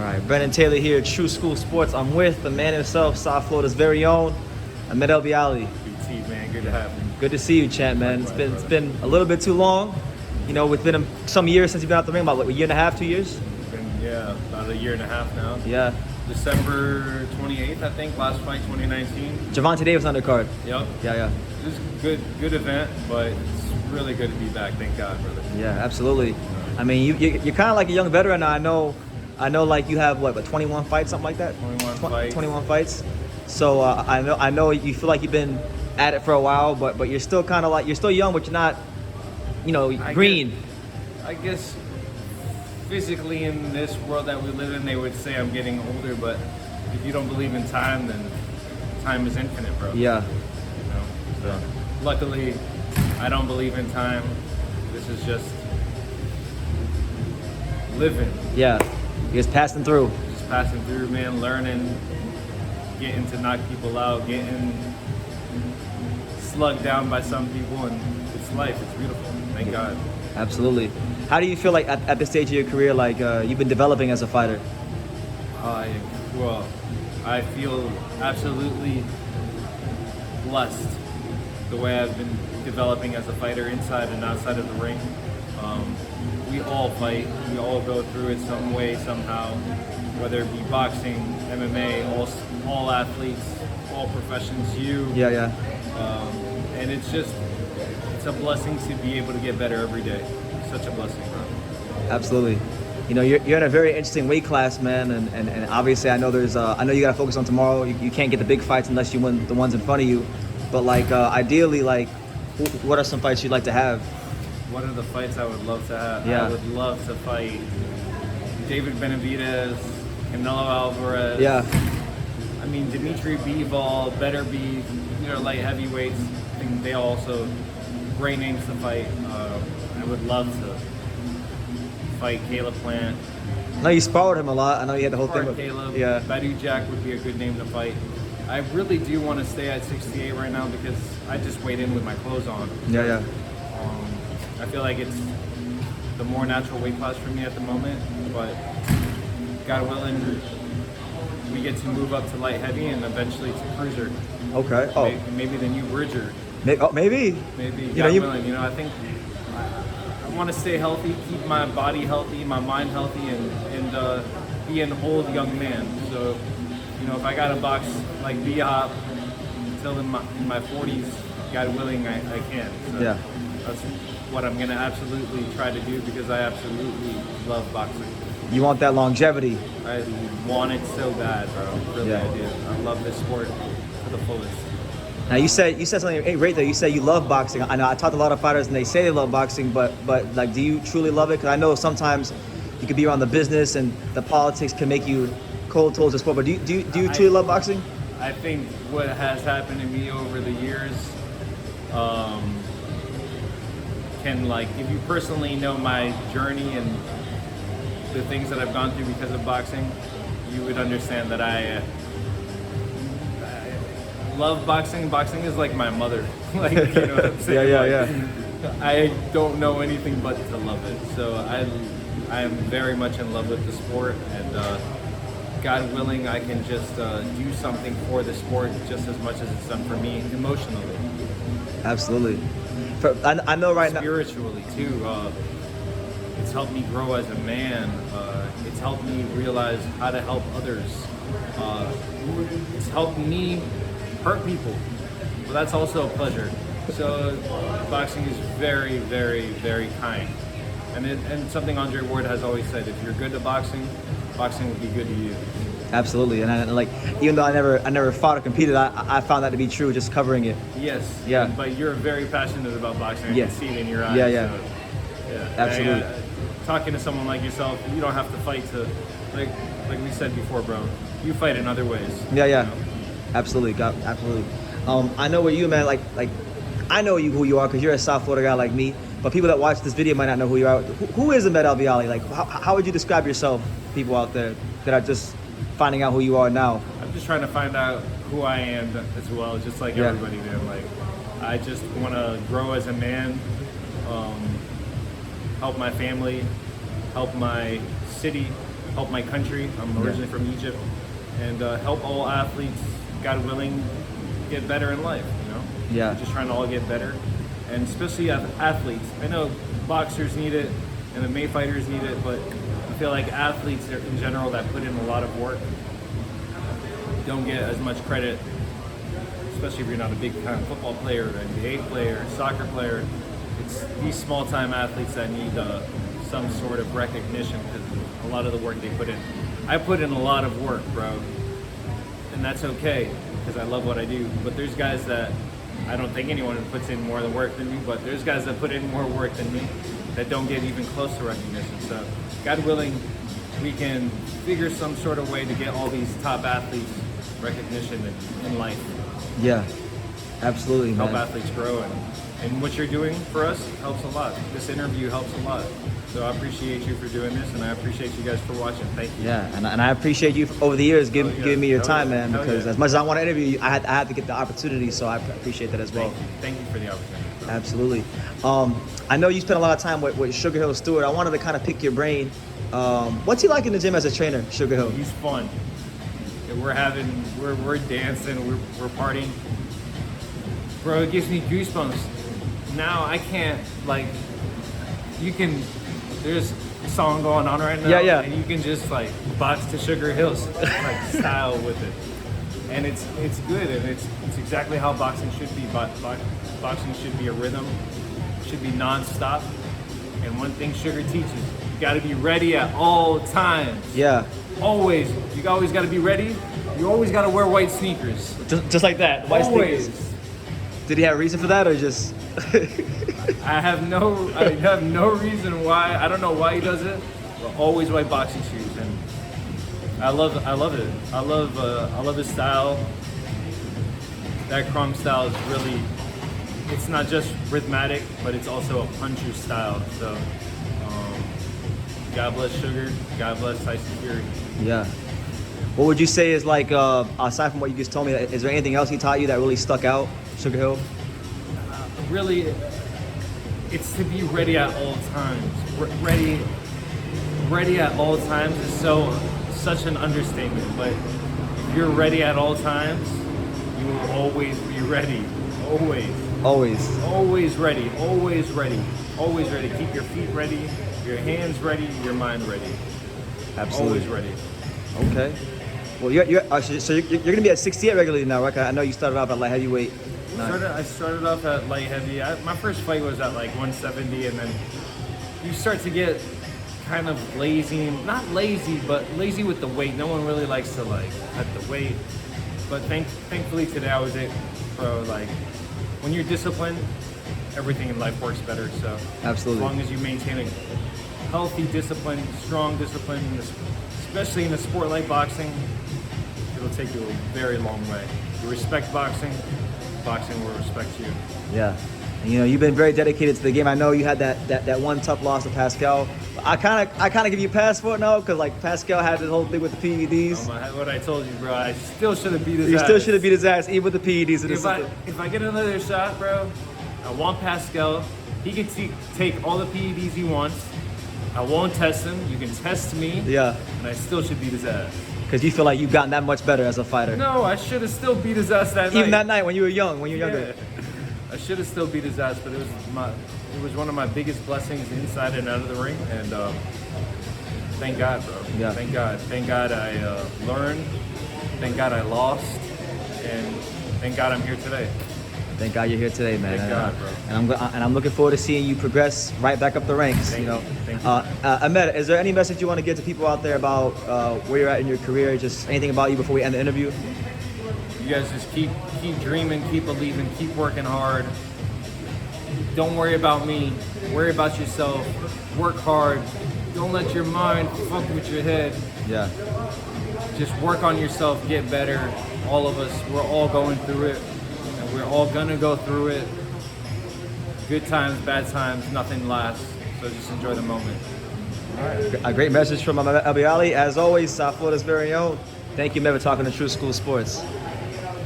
All right, Brendan Taylor here, True School Sports. I'm with the man himself, South Florida's very own, Ahmed Elbiali. BT, man, good to have you. Good to see you, champ, man. It's been a little bit too long. You know, it's been some years since you've been out the ring, about like a year and a half, 2 years? Yeah, about a year and a half now. Yeah. December 28th, I think, last fight, 2019. Javante Davis undercard. Yep. Yeah. It was a good event, but it's really good to be back. Thank God, brother. Yeah, absolutely. I mean, you're kind of like a young veteran now. I know, like you have what 21 fights, something like that. 21 fights. 21 fights. So I know you feel like you've been at it for a while, but you're still kind of like you're still young, but you're not, green. I guess physically in this world that we live in, they would say I'm getting older, but if you don't believe in time, then time is infinite, bro. Yeah. So luckily, I don't believe in time. This is just living. Yeah. You're just passing through. Just passing through, man, learning, getting to knock people out, getting slugged down by some people, and it's life. It's beautiful. Thank God. Absolutely. How do you feel like at this stage of your career, like you've been developing as a fighter? Well, I feel absolutely blessed the way I've been developing as a fighter inside and outside of the ring. We all fight. We all go through it some way, somehow, whether it be boxing, MMA, all athletes, all professions, Yeah. And it's a blessing to be able to get better every day. Such a blessing, bro. Absolutely. You're in a very interesting weight class, man, and obviously I know I know you got to focus on tomorrow. You can't get the big fights unless you win the ones in front of you. But ideally, what are some fights you'd like to have? What are the fights I would love to have? Yeah. I would love to fight David Benavidez, Canelo Alvarez. Yeah. I mean, Dimitri Bivol, better be, light heavyweights. I think they also great names to fight. I would love to fight Caleb Plant. I know you sparred him a lot. I know you had the whole thing with Caleb. Yeah. Badu Jack would be a good name to fight. I really do want to stay at 68 right now because I just weighed in with my clothes on. Yeah. I feel like it's the more natural weight class for me at the moment, but God willing, we get to move up to light heavy and eventually to cruiser. Okay. Oh. Maybe the new Bridger. Maybe. Maybe. God willing. I think I want to stay healthy, keep my body healthy, my mind healthy, and be an old young man. So, if I got to box like B-Hop until in my 40s, God willing, I can. So Yeah. That's what I'm gonna absolutely try to do because I absolutely love boxing. You want that longevity. I want it so bad, bro. Really, Yeah. I do. I love this sport to the fullest. Now you said something right there. You said you love boxing. I know I talked to a lot of fighters and they say they love boxing, but do you truly love it? Because I know sometimes you could be around the business and the politics can make you cold towards the sport. But do you truly love boxing? I think what has happened to me over the years, if you personally know my journey and the things that I've gone through because of boxing, you would understand that I love boxing. Boxing is like my mother. What I'm saying? Yeah. I don't know anything but to love it. So I am very much in love with the sport, and God willing, I can just do something for the sport just as much as it's done for me emotionally. Absolutely. I know right now. Spiritually too. It's helped me grow as a man. It's helped me realize how to help others. It's helped me hurt people. Well, that's also a pleasure. So boxing is very, very, very kind. And something Andre Ward has always said: if you're good at boxing, boxing will be good to you. Absolutely, and even though I never fought or competed, I found that to be true just covering it. Yes. Yeah. But you're very passionate about boxing. I Yeah. can see it in your eyes. Yeah. So, yeah. Absolutely. Talking to someone like yourself, you don't have to fight to, like we said before, bro. You fight in other ways. Yeah. Absolutely, absolutely. I know where you, man. I know who you are because you're a South Florida guy like me. But people that watch this video might not know who you are. Who is Ahmed Elbiali? How would you describe yourself? People out there that are just finding out who you are now. I'm just trying to find out who I am as well, just like everybody, man. I just want to grow as a man, help my family, help my city, help my country. I'm originally from Egypt, and help all athletes, God willing, get better in life. You know, Yeah. We're just trying to all get better, and especially athletes. I know boxers need it, and the MMA fighters need it, but I feel like athletes in general that put in a lot of work don't get as much credit, especially if you're not a big time football player, NBA player, soccer player. It's these small time athletes that need some sort of recognition because a lot of the work they put in. I put in a lot of work, bro, and that's okay because I love what I do. But there's guys that I don't think anyone puts in more work than me, but there's guys that put in more work than me that don't get even close to recognition. So, God willing, we can figure some sort of way to get all these top athletes recognition in life. Yeah, absolutely, Help man. athletes grow, and what you're doing for us helps a lot. This interview helps a lot. So I appreciate you for doing this, and I appreciate you guys for watching. Thank you. Yeah, and I appreciate you over the years giving me your time, man. Hell Because yeah. as much as I want to interview you, I had to get the opportunity, so I appreciate that as well. Thank you for the opportunity. Bro. Absolutely. I know you spent a lot of time with Sugar Hill Steward. I wanted to kind of pick your brain. What's he like in the gym as a trainer, Sugar Hill? He's fun. We're dancing, we're partying. Bro, it gives me goosebumps. Now I can't, like, there's a song going on right now. Yeah. And you can just like box to Sugar Hill's like style with it. And it's good, and it's exactly how boxing should be. Boxing should be a rhythm, should be non-stop. And one thing Sugar teaches, you gotta be ready at all times. Yeah. Always. You always got to be ready. You always got to wear white sneakers. Just like that. White Always. sneakers. Did he have a reason for that, or just? I have no reason why. I don't know why he does it. But always white boxing shoes, and I love it. I love his style. That Crumb style is really. It's not just rhythmic, but it's also a puncher style. So, God bless Sugar. God bless Tyson Fury. Yeah. What would you say is like, aside from what you just told me, is there anything else he taught you that really stuck out, Sugar Hill? Really, it's to be ready at all times. Ready at all times is such an understatement. But if you're ready at all times, you will always be ready. Always ready. Always ready. Always ready. Keep your feet ready, your hands ready, your mind ready. Absolutely. Always ready. Okay. Well, you're gonna be at 68 regularly now, right? I know you started off at light heavyweight. I started off at light heavy. My first fight was at like 170, and then you start to get kind of lazy. Not lazy, but lazy with the weight. No one really likes to like cut the weight. But thankfully today I was able, bro. Like when you're disciplined, everything in life works better. So Absolutely. as long as you maintain a healthy discipline, strong discipline, especially in a sport like boxing, it'll take you a very long way. You respect boxing, boxing will respect you. Yeah. And, you know, you've been very dedicated to the game. I know you had that one tough loss to Pascal. I kind of give you a pass for it now because like Pascal had this whole thing with the PEDs. What I told you, bro, I still should have beat his ass. You still should have beat his ass even with the PEDs. If I get another shot, bro, I want Pascal. He can take all the PEDs he wants. I won't test him. You can test me. Yeah. And I still should beat his ass. Because you feel like you've gotten that much better as a fighter. No, I should have still beat his ass that night. Even that night when you were young, when you were younger. I should have still beat his ass, but it was one of my biggest blessings inside and out of the ring, and thank God, bro. Yeah. Thank God I learned. Thank God I lost, and thank God I'm here today. Thank God you're here today, man. Thank God, bro. And I'm looking forward to seeing you progress right back up the ranks. Thank you know. you. Thank you. Ahmed, is there any message you want to give to people out there about where you're at in your career? Just anything about you before we end the interview? You guys just keep dreaming, keep believing, keep working hard. Don't worry about me. Worry about yourself. Work hard. Don't let your mind fuck with your head. Yeah. Just work on yourself, get better. All of us, we're all going through it. And we're all gonna go through it. Good times, bad times, nothing lasts. So just enjoy the moment. A great message from Ahmed Elbiali. As always, South Florida's very own. Thank you, Ahmed, for talking to True School Sports.